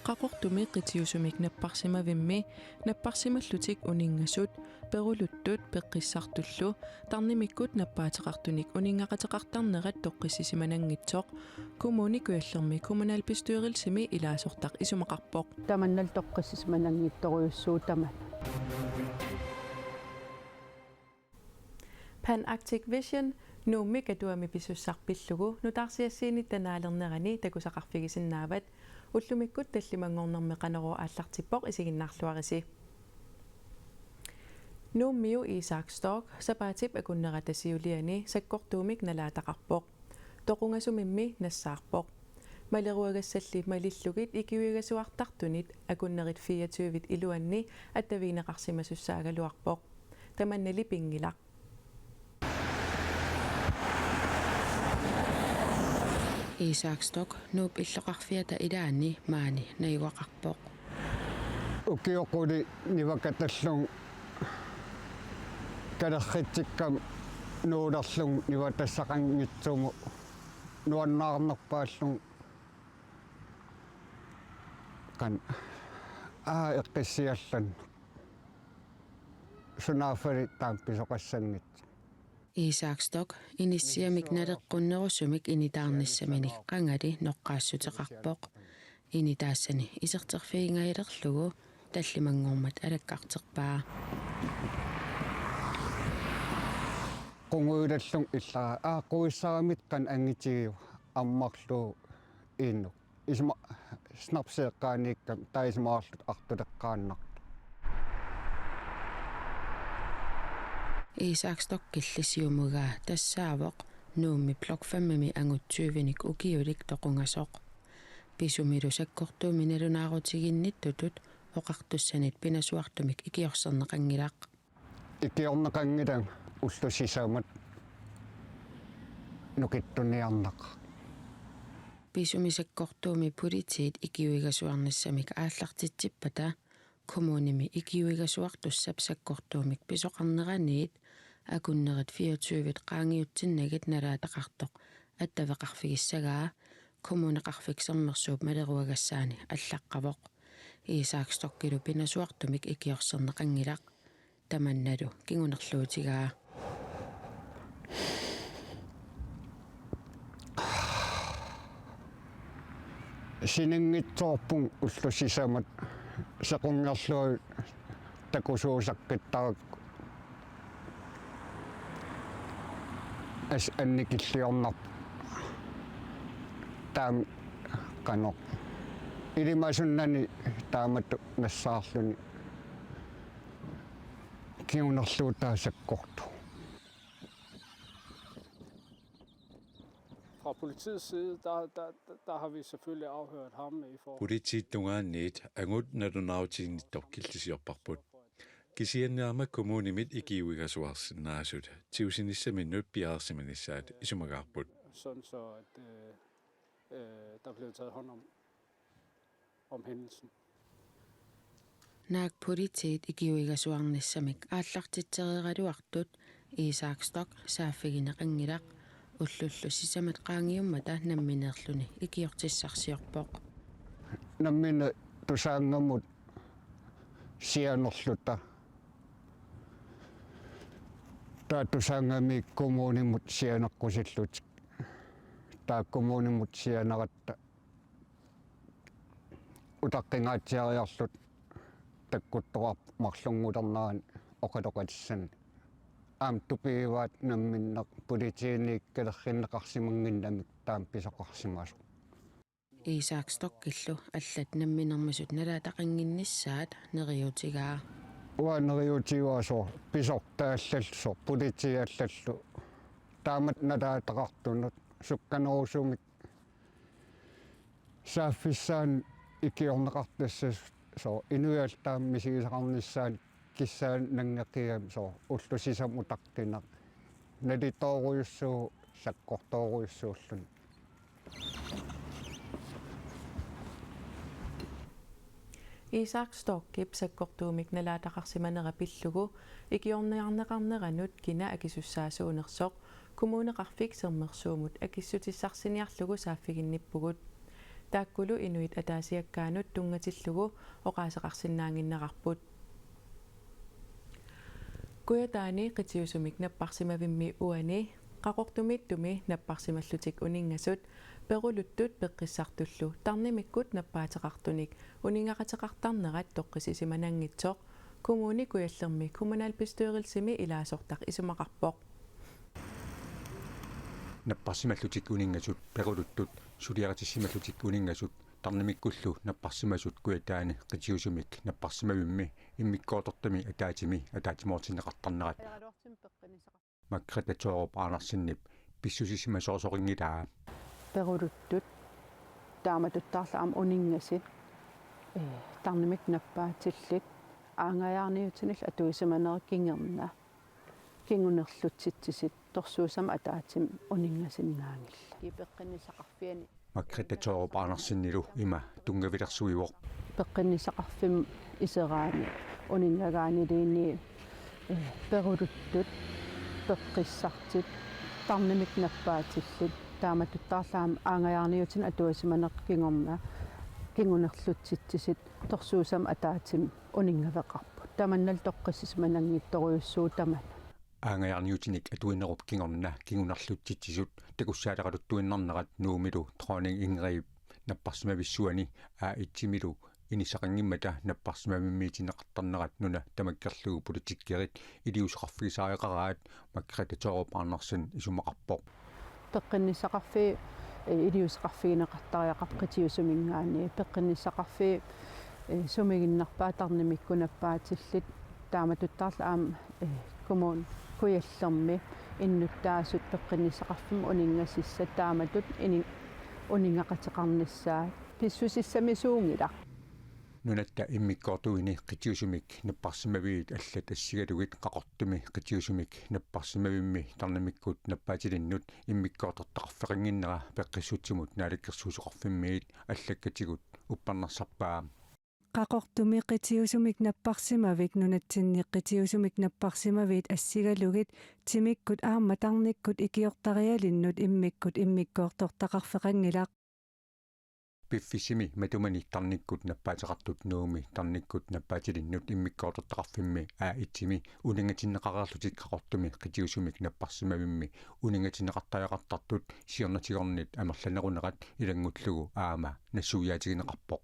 qaqortumi qitiusumik napparsimavimmi napparsimallutik uningasut peruluttut peqqissartullu tarnimikkut nappaatiqartunik uningaqateqartarnerat toqqissisimanangitsoq kumuni kuallermi kommunalbestyrelsimi ilaasortaq isumaqarpoq tamannal toqqissisimanangittoruussuu taman Pan Arctic Vision nuummik atuami pisussarpillugu nutaarsiassiini tanaalernerani takusaqarfigisinaavat уллумиккут таллимангорнэрми канероо ааллартиппоқ исигиннаарлуарisi нууммиу Isaac-Stock сапаатип акуннератасиулиани саккортуумик налаатақарпоқ тоқунгасумимми нассаарпоқ малеруагассалли малиллугит икиуигасуартартунит акуннерит 24-вит илуанни аттавинеқарсимасуссаагалуарпоқ таманнали пингилақ Isaac-Stock nuup illoqarfiata ilaani maani naiwaqarpoq ukiuquli nivakatallung kalerritsikkam nuulerlung nivatassaqanngitsumu nuannaarnerpaallung kan eqqissiallan sunaafali taampisoqassangit Isaac-Stock inissiamik naleqqunnerusumik initaarnissaminik qangali noqqaassutеқарпоq initaassani iserterfiingailerlugu tallimangormat alaqqarterpaa qunguilallung illaa aaquissaramit qan angitigiu ammarlu innu isma snapseeqqaaniikkam taismaarlut artuleqqaannaq Isaac-Stock killisiumugaa tassaavoq nuummi blok 5 angutsuuvinik ukiulik toqungasoq pisummilu sakkortuumi nalunaaruutiginnittutut oqartussanit pinasuartumik ikiorserneqangilaq ikiorneqangilang ullussisaamat nukittuniarnaq pisumisakkortuumi politiit ikiuigasuarnissamik aallartitsippata kommunimi ikiuigasuartussap sakkortuumik pisoqarneraniit akunnerit 24-вит qaangiutsinnagit nalaataqartoq attavеqarfigissagaa kommuneqarfiksernersuup maleruagassaani allaqqavoq Isaac-Stockilu pinasuartumik ikiorserneqangilaq tamannalu kingunerluutigaa siningitsoorpung ullussisamat sequngerluu takusuusaqqittaraq as annikilliornarp taam qanoq ilimasunnani taamattu nassaarluni kiunerluu taasakkortu Fra politiets side, der har vi selvfølgelig afhørt ham i forhold. Politiittungaanniit angut nalunaautiginnittorkillisiorparput kisianniarma kommunimit ikiuigasuarsinnaasut tiusinissamannut piaarsimanissaat isumagaarput Sådan så, at der blev taget hånd om hændelsen. naak politiit ikiuigasuarnissamik aallartitsereraluartut Isaac-Stock saaffigineqangilaq ullullussisamat qaangiummata nammineerluni ikiortissarsiorpoq nammine tusaangamut sianerluta taa tusaangami kommunimut sianeqqusillut taa kommunimut sianeratta utaqqingaatiariarlut takkuttoqarp marlungulernaani oqaloqatissan am tupiivaat namminneq politiinik kalerrinneqarsimanginnamik taam pisoqarsimasu Isaac-Stockillu allat namminermasut nalaataqanginnissaat neriutigaa uaneriutiuaso pisortaallallu politiiallallu taamat nalaataqartunut sukkanerusumik saaffissaan ikiorneqartassa so inuialtaam misigisaqarnissaan kissaan nangeqiam so ullusisam utaqtinaq nalitoorujussuu sakkortoorujussуулlun Isaac-Stock sakkortuumik nalaataqarsimanera pillugu ikiorniarneqarneranut kina akisussaasunерsoq Kommuneqarfik sermersuumut akissutissarsiniarlugu saaffiginnippugut. Taakkulu inuit ataasiakkaanut tungatillugu oqaaseqarsinnaanginnaqarput. Kuyataani qitiusumik napparsimavimmi uani qaqortumiittumi napparsimallutik uningasut peruluttut peqqissartullu tarnimikkut nappaateqartunik uningaqateqartarnerat toqqisisimanangitsoq kommuni kuyallermi kommunalbestyrelsimi ilaasortaq isumaqarpoq. Napparsimallutik uningasut peruluttut suliaqatissimallutik uningasut tarnimikkullu napparsimasut kuyataani qitiusumik napparsimavimmi immikkoortortami ataatimoortinneqartarnerat makkratatorup aanarsinnip pissusisimasoorsoqingilaa Peruluttut taamatuttarlaam uningasit tarnimik nappaatillit aangajaarniutinil atuisamanerekkingerna kingunerlutsitsisit torsuusam ataatim uningasinnaangilla kipeqqinnisaqarfiani makkratatorup aanarsinnilu ima tungavilersuivoq peqqinnisaqarfim iseraani uningagaaniliini peruluttut peqqissartit tarnimik nappaatillit taamatuttarlaam aangajaarniutin atuisimaneqqingorna kingunerlutsitsisit torsuusam ataatim uningaveqarput tamannal toqqissismananngittoruyussuu aangajarniutinik atuinnerup kingorna kingunarlutsitsisut takussaaleqaluttuinnarnerat nuumilu trooning ingriip napparsimavissuani itsimilu inisaqangimmata napparsimavimmiitineqartarnerat nuna tamakkerlugu politikkerit iliuseqarfigisaareqaraat makkratatorup aanarsin isumaqarpoq peqqinnisaqarfi iliuseqarfigineqartariaqarqitiusumingaani peqqinnisaqarfi sumiginnarpaatarnimikku nappaatillit taamatuttarlaam kumun kuyallermi innuttaasut peqqinnisaqarfim uningasissa taamatut uningaqateqarnissaa pissusissamisuungila nunatta immikkoortuini qitiusumik napparsimaviit allat assigalugit qaqortumi qitiusumik napparsimavimmi tarnimikkut nappaatilinnut immikkoortortaqarfeqinginnera peqqissutsimut naalikkersuusoqarfimmiit allakkatigut upparnarsarpaa qaqortumi qitiusumik napparsimavik nunatsinni qitiusumik napparsimavit assigalugit timikkut aammatarnikkut ikiortarialinnut immikkoortortaqarfeqangilaq piffissimi matumani tarnikkut nappaateqartut nuumi tarnikkut nappaatilinnut immikkoortortaqarfimmi itsimi uningatinneqarerlutik qaqortumi qitiusumik napparsimavimmi uningatinneqartariaqartartut siornatigornit amerlanerunerat ilangullugu aama nassuuyaatigineqarpoq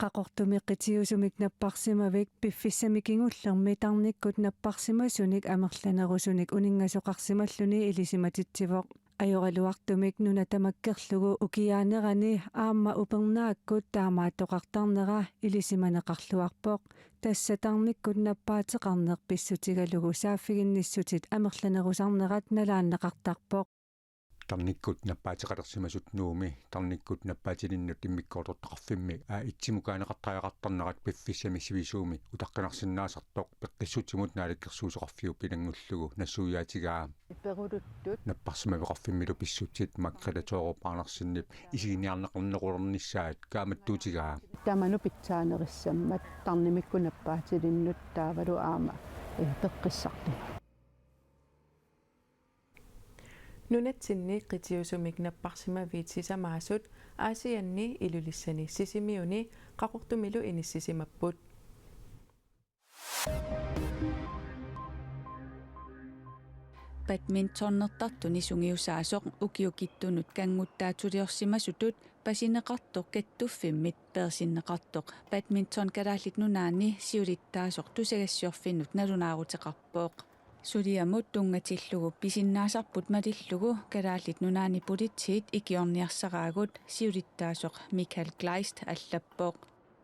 qaqortumi qitiusumik napparsimavik piffissami kingullermi tarnikkut napparsimasunik amerlanerusunik uningasoqarsimalluni ilisimatitivoq ajoraluartumik nuna tamakkerlugu ukiaanerani aamma upernaakkut taamaattoqartarnera ilisimaneqarluarpoq tassatarnikkut nappaateqarneq pissutigalugu saaffiginnissutit amerlanerusarnerat nalaanneqartarpoq tarnikkut nappaateqalersimasut nuumi tarnikkut nappaatilinnut immikkoortortaqarfimmi itsimukaaneqartariaqartarnerat piffissami sivisuumi utaqqinarsinnaasartoq peqqissutsimut naalikkersuusoqarfiup ilangullugu nassuuyaatigaa peruluttut napparsimaviqarfimmilu pissutsit makkratatorup aanarsinnip isiginiarneqarnequlernissaat kaamattuutigaa tamanu pitsaanerissammat tarnimikku nappaatilinnut taavalu aama peqqissartu Nunatsinni qitiusumik napparsimaviit sisamaasut aasianni ilulissani sisimiuni qaqortumilu inissisimapпут. badmintonnertartuni sungiusaasoq ukiukittunut kanguttaatuliorsimasutut pasineqartoq kattuffimmit persinneqartoq badminton kalaallit nunaanni siulittaasoq tusagassiorfinnut nalunaaruteqarpooq suliamut tungatillugu pisinnaasarput malillugu kalaallit nunaani politiit ikiorniarsaraagut siulittaasoq Michael Kleist allappoq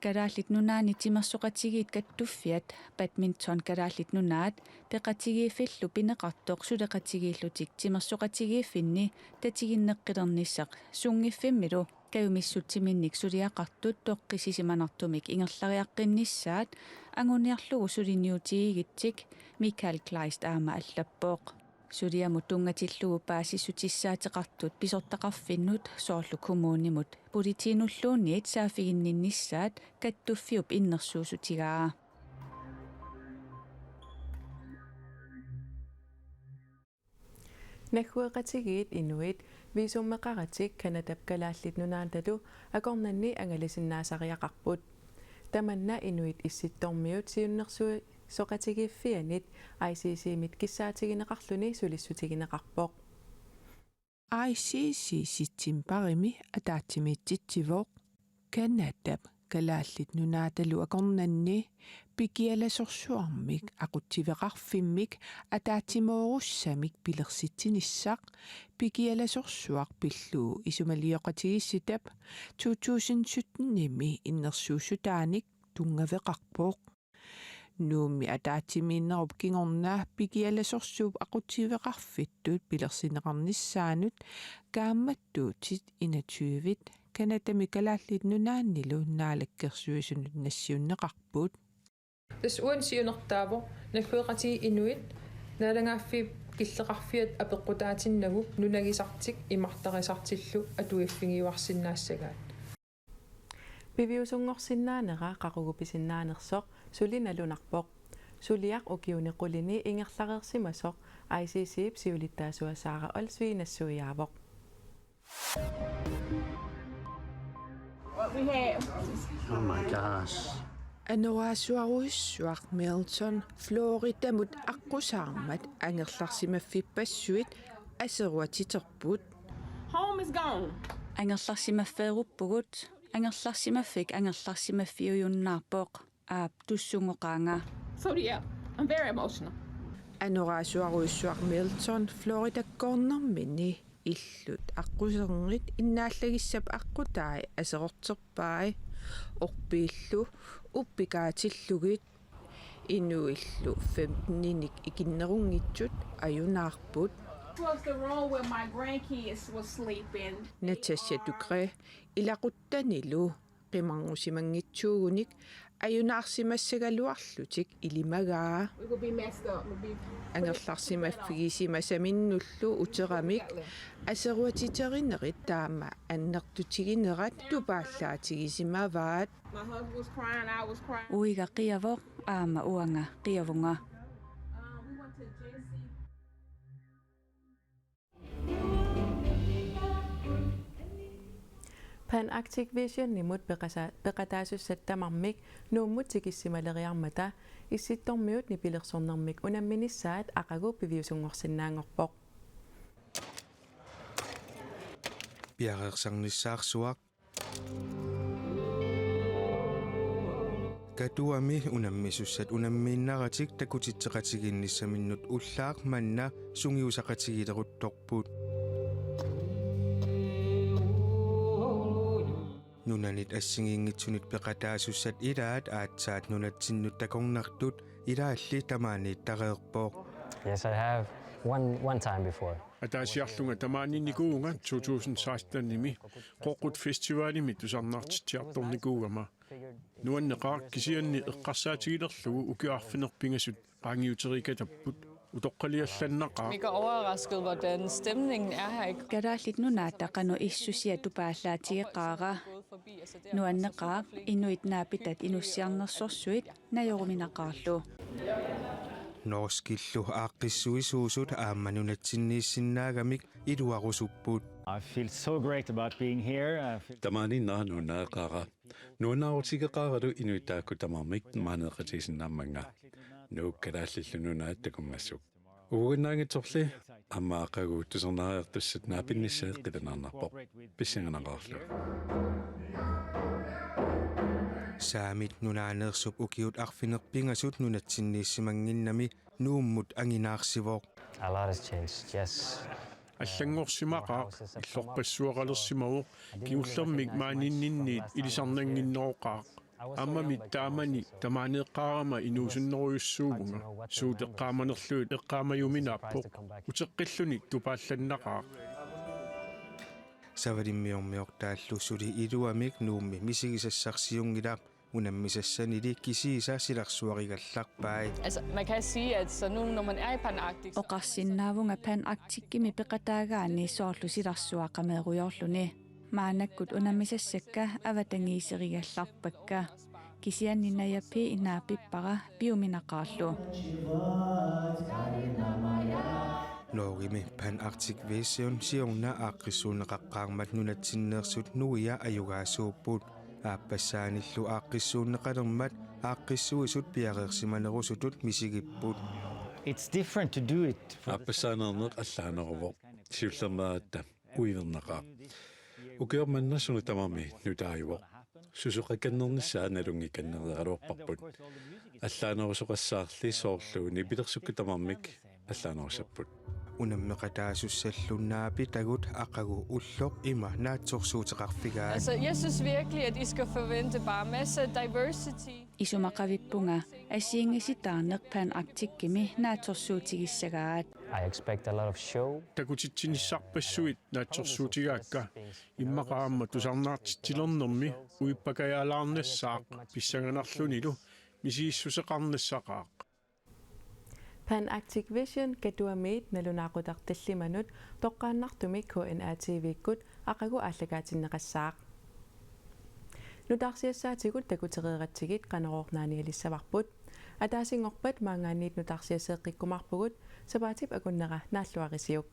kalaallit nunaani timersoqatigiit kattuffiat badminton kalaallit nunaat peqatigiiffillu pineqartoq suleqatigiillutik timersoqatigiiffinni tatiginneqqilernisseq sungiffimmilo kayumissuttiminnik suliaqartut toqqisisimanartumik ingerlariaqqinnissaat anguniarlugu suliniutiigittik Michael Kleist aama allappoq suliamut tungatillugu paasissutissaateqartut pisortaqarfinnut soorlu kumuunimut politiinulluunniit saafiginninnissaat kattuffiup innersuusutigaa Naghuaqatigiit inuit viisummeqaratik kanatap kalaallit nunaantalu akornanni angalisinnaasariaqarput. Tamanna inuit issittormiut siunnersui soqatigiffianit ICC-mit kissaatigineqarluni sulissutigineqarpoq. ICC sitsimparimi ataatimiitsitsivooq kanatap kalaallit nunaatalu akornanni pikialasorsuarmik aqutsiveqarfimmik ataatimoorussamik pilersitsinissaq pikialasorsuaq pilluu isumalioqatigissitap 2017 innersuussutaanik tungaveqarpooq nuummi ataatimiinnerup kingornaa pikialasorsuup aqutsiveqarfittut pilersineqarnissaanut kaammattuutit inatyuvit kanatami kalaallit nunaannilu naalakkersuisunut nassiunneqarput тасуан сиунертаавоо наггуеқати инуит наалангаффи киллеқарфиат апеққутаатиннагу нунагисартик имартарисартиллу атуиффигиуарсинаассагаат Piviusungorsinnaanera qaqugupissinnaanерсоq sulinalunarpoq suliaq ukiunequlini ingerlareersimasoq ICC-ip siulittaasuasaaqa olsviinassuiaavoq. Oh my gosh. Anuaasuaruissuaq Milton Floritamut aqusaarmat angerlarsimaffippassuit aseruatiterput Home is gone. Angerlarsimaffaeruppugut angerlarsimaffik angerlarsimaffiujunnaarpoq aap tussungoqaanga. So yeah, I'm very emotional. Anuaasuaruissuaq Milton Floritakkoornermini illut aquserngit innaallagissap aqutaai aserorterpaai orpiillu uppikaatillugit inuillu 15-nik ikinnerungitsut ajunaarput Was the room where my grandkids was sleeping. Natasha Ducre ilaquttanilu qimarngusimangitsuugunik ajunaarsimassagaluarlutik ilimagaa We would be messed up. We'd be angerlarsimaffigisimasiminullu uteramik aseruatiterinnerit taama annertutiginerat tupaallaatigisimavaat my husband was crying, I was crying. Uiga qiavoq aama uanga qiavunga We went to JC. Pan Arctic Vision nimut peqataasussattamarmik nuummut tikissimалериармата исситтормиут нипилерсорнэрмик унамминиссаат ақагу пивиусунгорсинаангорпоқ Piarersarnissaarsuaq Katuami unammissussat unammiinnaratik takutitteqatiginnissaminnut ullaaq manna sungiusaqatigileruttorput Nunanit assingiingitsunit peqataasussat ilaat aatsaat nunatsinnut takornartut ilaalli tamaaniit tareerpooq Yes, I have one time before. атаасиарлунга тамаанинникуунга 2016-ними qoqqut фестивалими тусарнаартитсиарторникуугама нуаннеқар кисианни эққарсаатигилерлугу укиарфинерпингасут qaangiuterikatapпут утоққалиалланнақаа Mega overrasket, hvordan stemningen er her. Kadaallit nunaataqanu issusiatu paallaatigeqaaga nuanneqaaq inuitnaapitat inussiarnersorsuit najoruminaqaarlu Norskillu aaqqissuisuusut aammanunatsinnissinagamik iluarusupput I feel so great about being here. Tamaaninnaanunnaaqaaqa nuannaarutigeqaaralu inuittaakku tamarmik maaneqatigisinnaamanga nuukkalaallillununaat takummassuk ugunaangitsorli аммаақагу тусернаариартуссат наапиннissaat қиланаарнарпоқ писсинганақарлу Saamit nunaaneersup ukiut arfinerpingasut nunatsinniissimangginnami nuummut anginaarsivoq A lot has changed, yes. аллангорсимақаа иллорпассуақалерсимаву киуллермик мааниннинниит илисарнангиннероқаа аммами таамани тамаанеэққаарама инуусуннеруйуссуугунга суутеққааманерлуит эққаамаюминааппоқ утеққиллуник тупаалланнақаа Savarimmiormiortaallussuli iluamik nuummi misigisassarsiungilaaq unammisassanili kisiisaasilaqsuarigallarpaai Altså, man kan sige, at så nu, når man er i Pan-Arctic... Oqarsinnaavunga Pan-Arctic-kimi peqataagaani soorlusilarsuaqameerujorluni maanakkut unammisassakka avatangiiserigallarpakka kisianninayappi inaapippara piuminaqaarlu Noorimi Pan Arctic Vision siorna aaqqissuuneqaqqaarmat nunatsinneersut nuia ayugaasuupput aapassaanillu aaqqissuunneqalermat aaqqissuisut piareersimanerusutut misigipput. It's different to do it. Aapassaanернеқ аллаанерво сиуллернераатта уивернеқаа. Укиорманнасуни тамами нутааюво. Сусоқаканнернissaа налунгиканнериалуарпарпут. Аллаанерусоқассаарли соорлуни пилерсукку тамармик аллаанерусаппут. Unammeqataasussallunaapi tagut aqagu ulloq ima naatsorsuuteqarfigaa. Altså, jeg synes virkelig, at I skal forvente bare masser af diversity. Isumaqavippunga asiingisitaarneq Pan Arctic-kimi naatsorsuutigissagaat. I expect a lot of show. Takutitsinissarpassuit naatsorsuutigaakka immaqaamma tusarnaartittilernermi uippakayaalaarnassaaq pissanganarlunilu misiissuseqarnassaqaaq. Pan Arctic Vision katuamit nalunaaqutaqtallimanut toqqaannartumik KNA-TV-kkut aqagu aallakaatinneqassaaq. Nutarsiassaatigut takuterieratigit qaneroornaanialissavarput ataasingorpat maangaanniit nutarsiaseeqqikkumarpugut sapaatip akunnera naalluarisiuk.